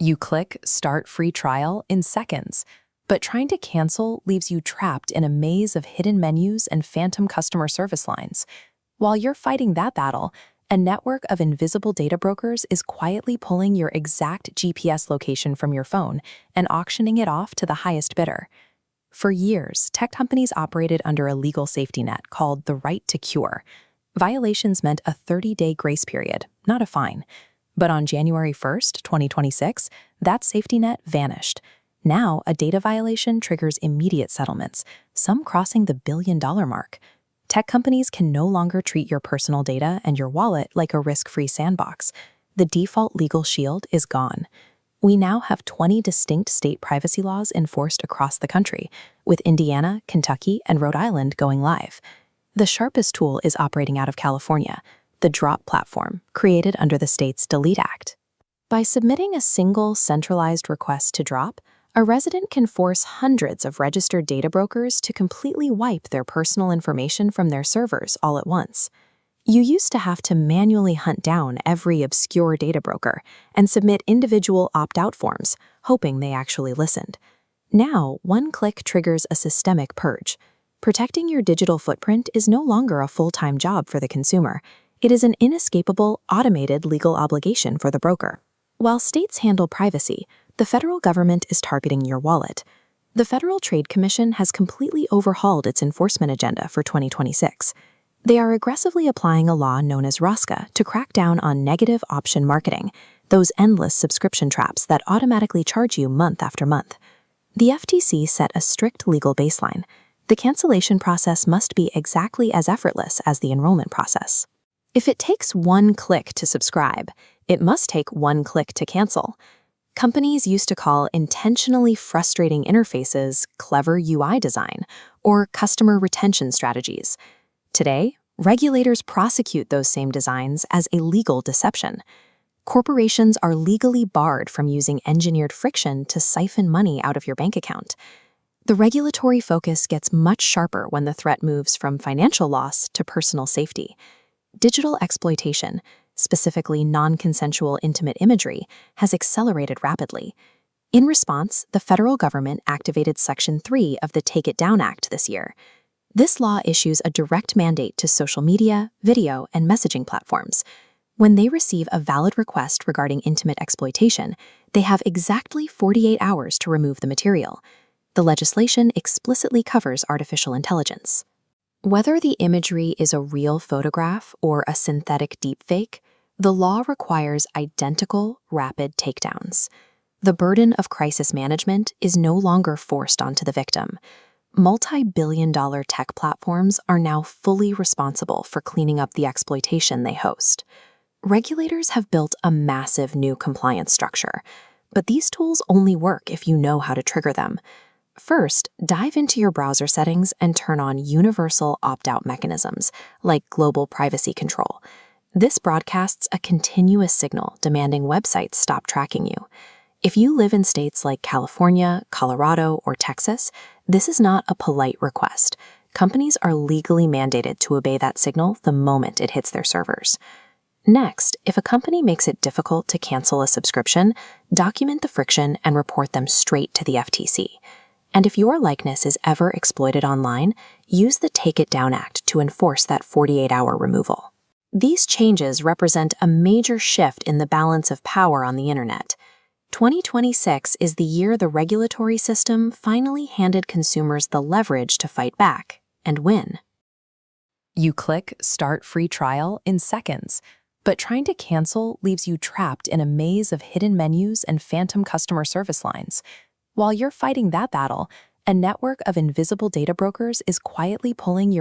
You click Start Free Trial in seconds, but trying to cancel leaves you trapped in a maze of hidden menus and phantom customer service lines. While you're fighting that battle, a network of invisible data brokers is quietly pulling your exact GPS location from your phone and auctioning it off to the highest bidder. For years, tech companies operated under a legal safety net called the right to cure. Violations meant a 30-day grace period, not a fine. But on January 1st, 2026, that safety net vanished. Now, a data violation triggers immediate settlements, some crossing the billion-dollar mark. Tech companies can no longer treat your personal data and your wallet like a risk-free sandbox. The default legal shield is gone. We now have 20 distinct state privacy laws enforced across the country, with Indiana, Kentucky, and Rhode Island going live. The sharpest tool is operating out of California, the Drop platform, created under the state's Delete Act. By submitting a single centralized request to Drop, a resident can force hundreds of registered data brokers to completely wipe their personal information from their servers all at once. You used to have to manually hunt down every obscure data broker and submit individual opt-out forms, hoping they actually listened. Now, one click triggers a systemic purge. Protecting your digital footprint is no longer a full-time job for the consumer. It is an inescapable, automated legal obligation for the broker. While states handle privacy, the federal government is targeting your wallet. The Federal Trade Commission has completely overhauled its enforcement agenda for 2026. They are aggressively applying a law known as ROSCA to crack down on negative option marketing, those endless subscription traps that automatically charge you month after month. The FTC set a strict legal baseline. The cancellation process must be exactly as effortless as the enrollment process. If it takes one click to subscribe, it must take one click to cancel. Companies used to call intentionally frustrating interfaces clever UI design or customer retention strategies. Today, regulators prosecute those same designs as a legal deception. Corporations are legally barred from using engineered friction to siphon money out of your bank account. The regulatory focus gets much sharper when the threat moves from financial loss to personal safety. Digital exploitation, specifically non-consensual intimate imagery, has accelerated rapidly. In response, the federal government activated Section 3 of the Take It Down Act this year. This law issues a direct mandate to social media, video, and messaging platforms. When they receive a valid request regarding intimate exploitation, they have exactly 48 hours to remove the material. The legislation explicitly covers artificial intelligence. Whether the imagery is a real photograph or a synthetic deepfake, the law requires identical, rapid takedowns. The burden of crisis management is no longer forced onto the victim. Multi-billion-dollar tech platforms are now fully responsible for cleaning up the exploitation they host. Regulators have built a massive new compliance structure, but these tools only work if you know how to trigger them. First, dive into your browser settings and turn on universal opt-out mechanisms, like global privacy control. This broadcasts a continuous signal demanding websites stop tracking you. If you live in states like California, Colorado, or Texas, this is not a polite request. Companies are legally mandated to obey that signal the moment it hits their servers. Next, if a company makes it difficult to cancel a subscription, document the friction and report them straight to the FTC. And if your likeness is ever exploited online, use the Take It Down Act to enforce that 48-hour removal. These changes represent a major shift in the balance of power on the internet. 2026 is the year the regulatory system finally handed consumers the leverage to fight back and win. You click Start Free Trial in seconds, but trying to cancel leaves you trapped in a maze of hidden menus and phantom customer service lines. While you're fighting that battle, a network of invisible data brokers is quietly pulling your